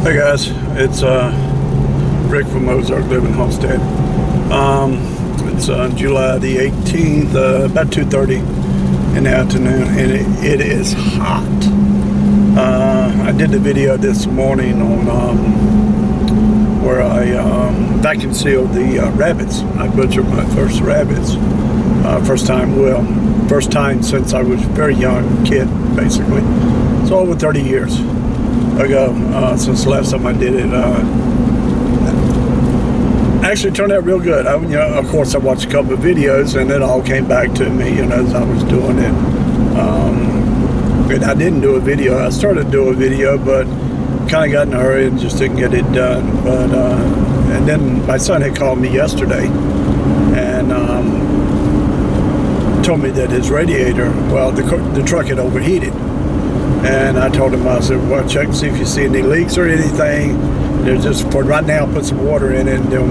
Hey guys, it's Rick from Ozark Living Homestead. It's July the 18th, about 2:30 in the afternoon, and it is hot. I did the video this morning on where I vacuum sealed the rabbits. I butchered my first rabbits. First time since I was a very young kid, basically. So over 30 years ago, since the last time I did it. Actually turned out real good. Of course, I watched a couple of videos, and it all came back to me, as I was doing it. And I didn't do a video. I started to do a video, but kind of got in a hurry and just didn't get it done. But and then my son had called me yesterday and told me that his radiator, well, the truck had overheated. And I told him, I said, well, check and see if you see any leaks or anything. There's just, for right now, put some water in it, and then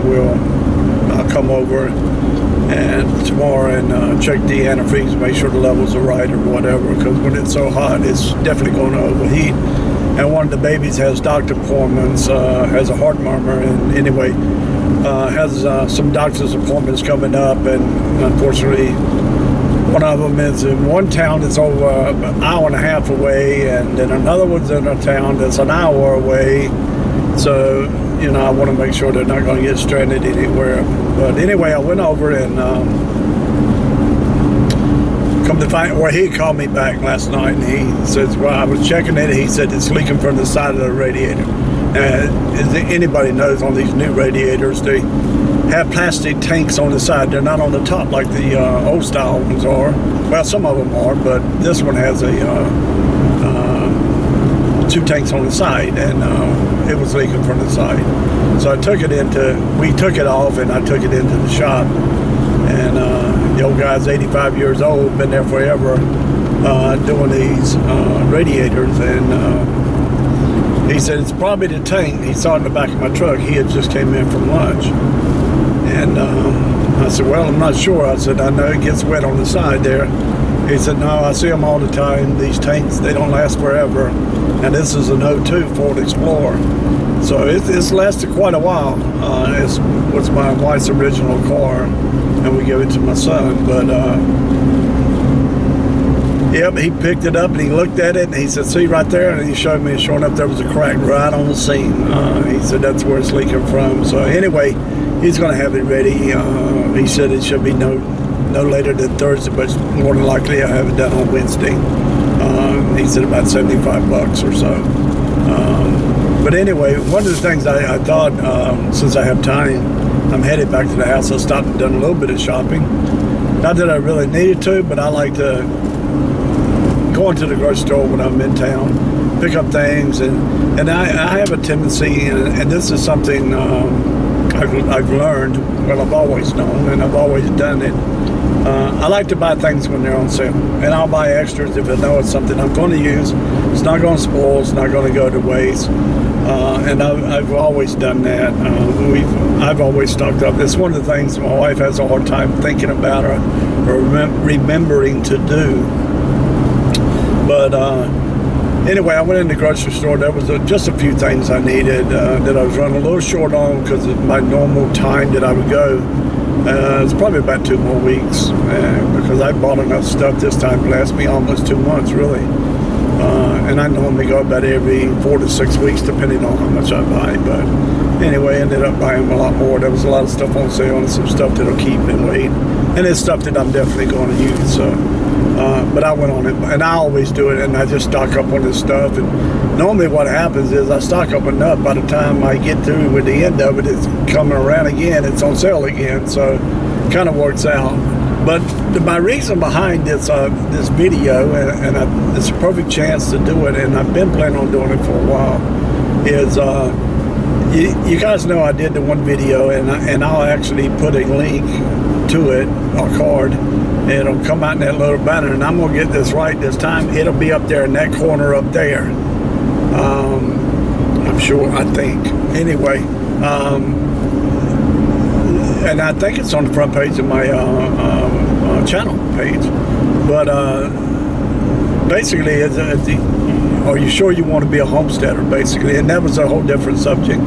I'll come over and tomorrow and check the antifreeze, make sure the levels are right or whatever, because when it's so hot, it's definitely going to overheat. And one of the babies has doctor appointments, has a heart murmur, and anyway, has some doctor's appointments coming up, and unfortunately, one of them is in one town that's over an hour and a half away, and then another one's in a town that's an hour away. So, I want to make sure they're not going to get stranded anywhere. But anyway, I went over and come to find, well, he called me back last night, and he says, well, I was checking it. He said it's leaking from the side of the radiator. As anybody knows, on these new radiators, they have plastic tanks on the side. They're not on the top like the old style ones are. Well, some of them are, but this one has a two tanks on the side, and it was leaking from the side. So we took it off, and I took it into the shop. And the old guy's 85 years old, been there forever doing these radiators, and he said it's probably the tank. He saw it in the back of my truck. He had just came in from lunch. And I said, well, I'm not sure. I said, I know it gets wet on the side there. He said, no, I see them all the time. These tanks, they don't last forever. And this is an '02 Ford Explorer. So it's lasted quite a while. It was my wife's original car, and we gave it to my son. But, yep, he picked it up, and he looked at it, and he said, see right there? And he showed me, and sure enough, there was a crack right on the seam. He said, that's where it's leaking from. So anyway, he's going to have it ready. He said it should be no later than Thursday, but more than likely I'll have it done on Wednesday. He said about $75 or so. But anyway, one of the things I thought, since I have time, I'm headed back to the house. I stopped and done a little bit of shopping. Not that I really needed to, but I like to go into the grocery store when I'm in town, pick up things, and I have a tendency, and this is something I've learned, well, I've always known, and I've always done it. I like to buy things when they're on sale, and I'll buy extras if I know it's something I'm going to use. It's not going to spoil, it's not going to go to waste, and I've always done that. I've always stocked up. It's one of the things my wife has a hard time thinking about or remembering to do. But anyway, I went in the grocery store. There was just a few things I needed that I was running a little short on because of my normal time that I would go. It's probably about 2 more weeks because I bought enough stuff this time to last me almost 2 months, really. And I normally go about every 4 to 6 weeks, depending on how much I buy. But anyway, I ended up buying a lot more. There was a lot of stuff on sale and some stuff that'll keep and wait. And it's stuff that I'm definitely going to use. So, but I went on it, and I always do it, and I just stock up on this stuff. And normally what happens is I stock up enough, by the time I get through with the end of it, it's coming around again, it's on sale again, so it kind of works out. But my reason behind this video, and it's a perfect chance to do it, and I've been planning on doing it for a while, is you guys know I did the one video, and I'll actually put a link to it, a card, and it'll come out in that little banner, and I'm going to get this right this time. It'll be up there in that corner up there. I'm sure, I think. Anyway, and I think it's on the front page of my channel page. But basically, are you sure you want to be a homesteader, basically? And that was a whole different subject.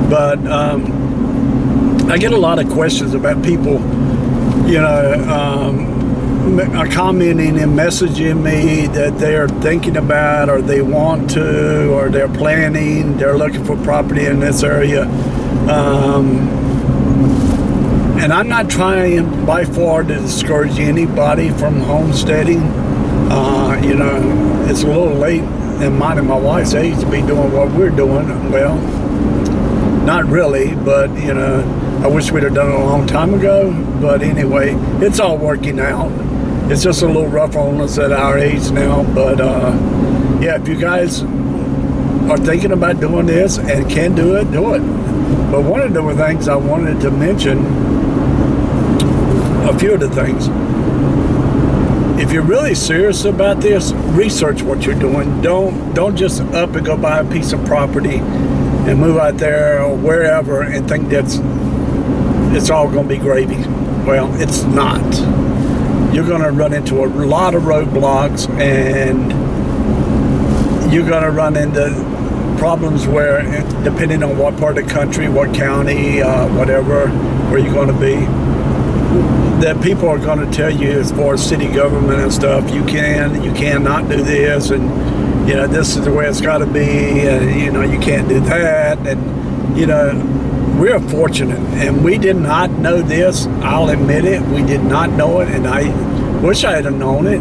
But I get a lot of questions about people, you know, commenting and messaging me that they're thinking about, or they want to, or they're planning, they're looking for property in this area. And I'm not trying by far to discourage anybody from homesteading. You know, it's a little late in mine and my wife's age to be doing what we're doing. Well, not really, but you know, I wish we'd have done it a long time ago. But anyway, it's all working out. It's just a little rough on us at our age now. But yeah, if you guys are thinking about doing this and can do it, do it. But one of the things I wanted to mention, a few of the things, if you're really serious about this, research what you're doing. Don't just up and go buy a piece of property and move out there or wherever and think that's it's all going to be gravy. Well, it's not. You're going to run into a lot of roadblocks, and you're going to run into problems where, depending on what part of the country, what county, whatever, where you're going to be, that people are going to tell you, as far as city government and stuff, you cannot do this, and you know, this is the way it's got to be, and you know, you can't do that. And you know, we're fortunate, and we did not know this. I'll admit it, we did not know it, and I wish I had known it,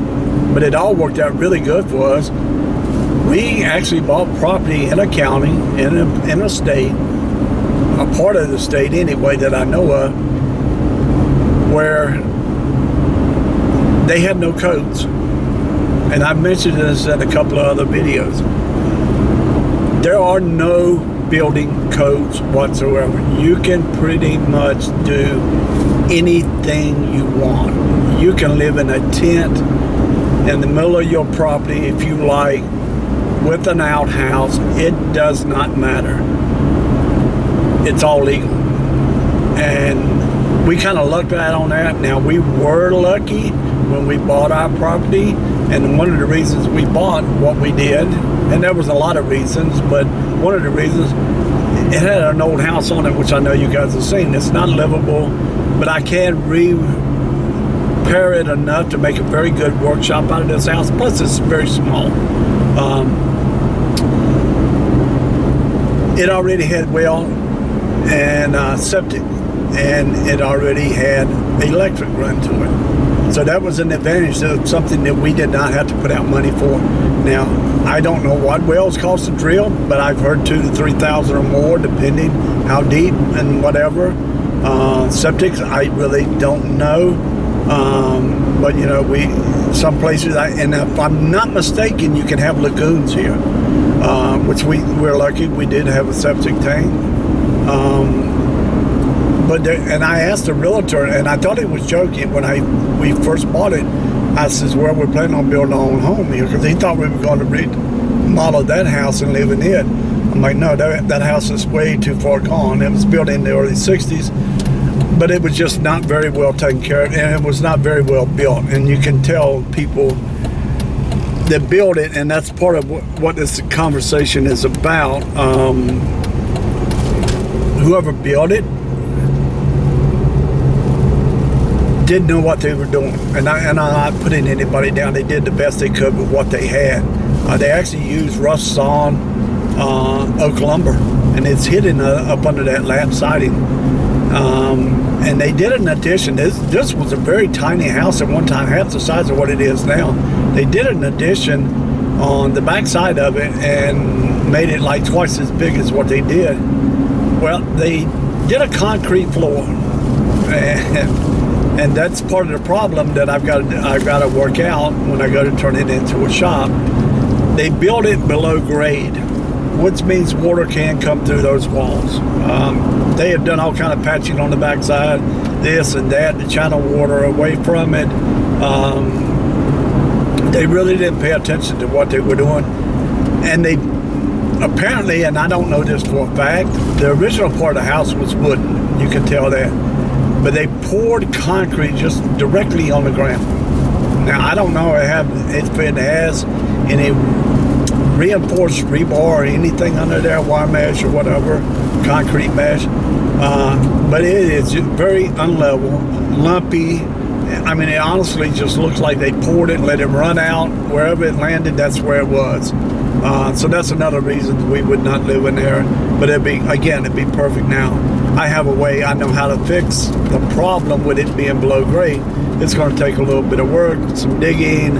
but it all worked out really good for us. We actually bought property in a county, in a state, a part of the state anyway that I know of, where they had no codes. And I've mentioned this in a couple of other videos. There are no building codes whatsoever. You can pretty much do anything you want. You can live in a tent in the middle of your property if you like, with an outhouse. It does not matter. It's all legal. And we kind of lucked out on that. Now, we were lucky when we bought our property, and one of the reasons we bought what we did, and there was a lot of reasons, but one of the reasons, it had an old house on it, which I know you guys have seen. It's not livable, but I can repair it enough to make a very good workshop out of this house. Plus, it's very small. It already had well and septic, and it already had electric run to it. So that was an advantage of something that we did not have to put out money for. Now, I don't know what wells cost to drill, but I've heard $2,000 to $3,000 or more, depending how deep and whatever. Septics, I really don't know. But you know, some places, and if I'm not mistaken, you can have lagoons here, which we're lucky we did have a septic tank. And I asked the realtor, and I thought he was joking when we first bought it. I says, well, we're planning on building our own home here, because he thought we were going to remodel that house and live in it. I'm like, no, that house is way too far gone. It was built in the early 60s, but it was just not very well taken care of, and it was not very well built. And you can tell people that build it, and that's part of what this conversation is about. Whoever built it didn't know what they were doing, and I'm not putting anybody down. They did the best they could with what they had. They actually used rough sawn oak lumber, and it's hidden up under that lap siding. And they did an addition. This was a very tiny house at one time, half the size of what it is now. They did an addition on the back side of it and made it like twice as big as what they did. Well, they did a concrete floor, and that's part of the problem that I've got to work out when I go to turn it into a shop. They built it below grade, which means water can't come through those walls. They have done all kind of patching on the backside, this and that, to channel water away from it. They really didn't pay attention to what they were doing, and they apparently, and I don't know this for a fact, the original part of the house was wooden. You can tell that. But they poured concrete just directly on the ground. Now, I don't know if it has any reinforced rebar or anything under there, wire mesh or whatever, concrete mesh. But it is very unlevel, lumpy. I mean, it honestly just looks like they poured it, let it run out. Wherever it landed, that's where it was. So that's another reason we would not live in there. But it'd be perfect now. I have a way, I know how to fix the problem with it being below grade. It's going to take a little bit of work, some digging,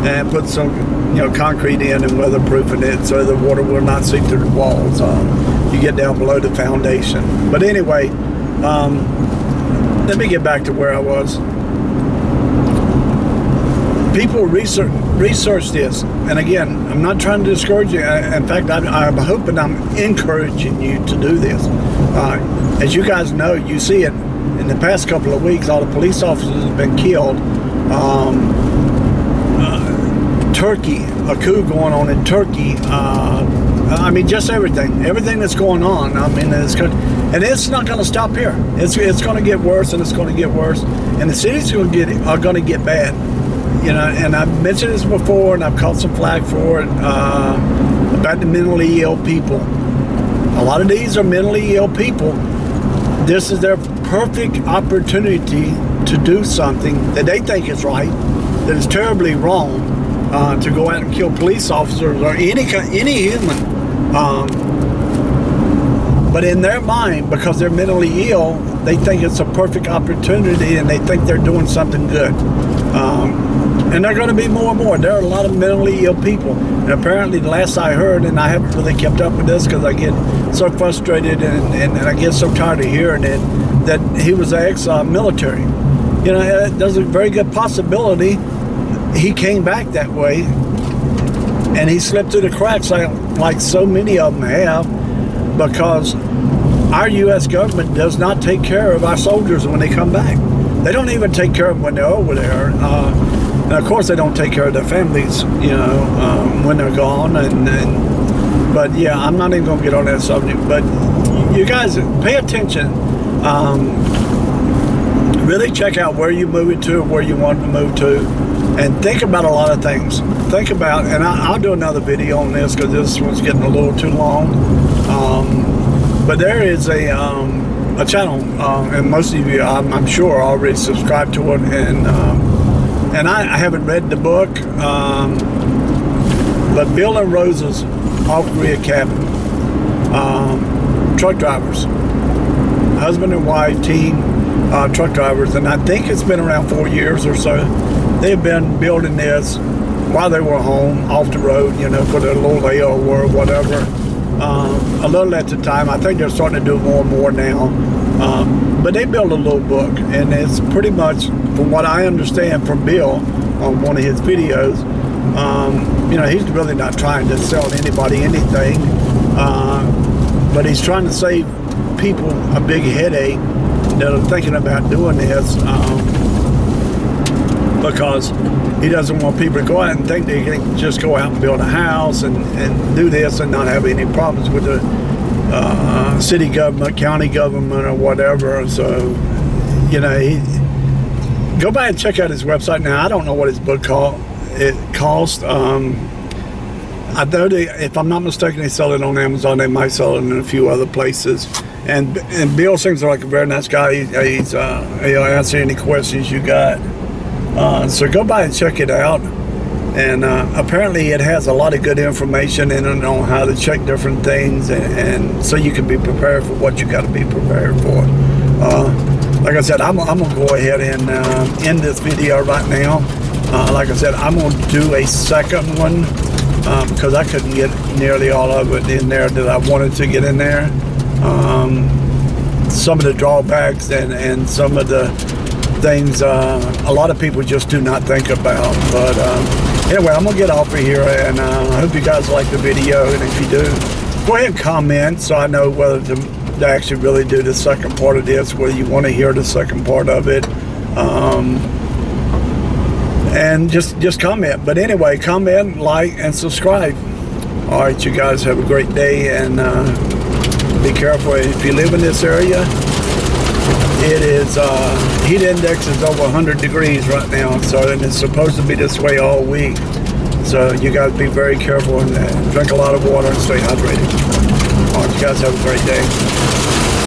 and put some, concrete in and weatherproofing it so the water will not seep through the walls. You get down below the foundation. But anyway, let me get back to where I was. People research this, and again, I'm not trying to discourage you. In fact, I'm hoping I'm encouraging you to do this. As you guys know, you see it in the past couple of weeks, all the police officers have been killed. Turkey, a coup going on in Turkey. I mean, just everything that's going on. I mean, and it's not going to stop here. It's going to get worse, and it's going to get worse, and the cities are going to get bad. And I've mentioned this before, and I've caught some flack for it about the mentally ill people. A lot of these are mentally ill people. This is their perfect opportunity to do something that they think is right, that is terribly wrong, to go out and kill police officers or any human. But in their mind, because they're mentally ill, they think it's a perfect opportunity, and they think they're doing something good. And they're going to be more and more. There are a lot of mentally ill people. And apparently, the last I heard, and I haven't really kept up with this because I get so frustrated and I get so tired of hearing it, that he was ex-military. There's a very good possibility he came back that way, and he slipped through the cracks like so many of them have, because our U.S. government does not take care of our soldiers when they come back. They don't even take care of them when they're over there. And of course, they don't take care of their families, when they're gone. But yeah, I'm not even going to get on that subject. But you guys, pay attention. Really check out where you're moving to, where you want to move to, and think about a lot of things. Think about, and I'll do another video on this because this one's getting a little too long. But there is a channel, and most of you, I'm sure, already subscribed to it, and I haven't read the book, but Bill and Rose's off-grid cabin, truck drivers, husband and wife team, truck drivers, and I think it's been around 4 years or so. They've been building this while they were home, off the road, for their little layover or whatever. A little at the time. I think they're starting to do more and more now. But they built a little book, and it's pretty much, from what I understand from Bill on one of his videos, he's really not trying to sell anybody anything, but he's trying to save people a big headache that are thinking about doing this, because he doesn't want people to go out and think they can just go out and build a house and do this and not have any problems with the city government, county government, or whatever. So, go by and check out his website. Now, I don't know what his book cost. I know if I'm not mistaken, they sell it on Amazon. They might sell it in a few other places. And Bill seems like a very nice guy. He'll answer any questions you got. So go by and check it out. And apparently it has a lot of good information in it on how to check different things, and so you can be prepared for what you got to be prepared for. Like I said, I'm going to go ahead and end this video right now. Like I said, I'm going to do a second one because I couldn't get nearly all of it in there that I wanted to get in there. Some of the drawbacks and some of the things a lot of people just do not think about. But anyway, I'm gonna get off of here, and I hope you guys like the video, and if you do, go ahead and comment so I know whether to actually really do the second part of this, whether you want to hear the second part of it, and just comment. But anyway, comment, like, and subscribe. All right, you guys have a great day, and be careful if you live in this area. It is, heat index is over 100 degrees right now, so, and it's supposed to be this way all week. So you guys be very careful and drink a lot of water and stay hydrated. All right, you guys have a great day.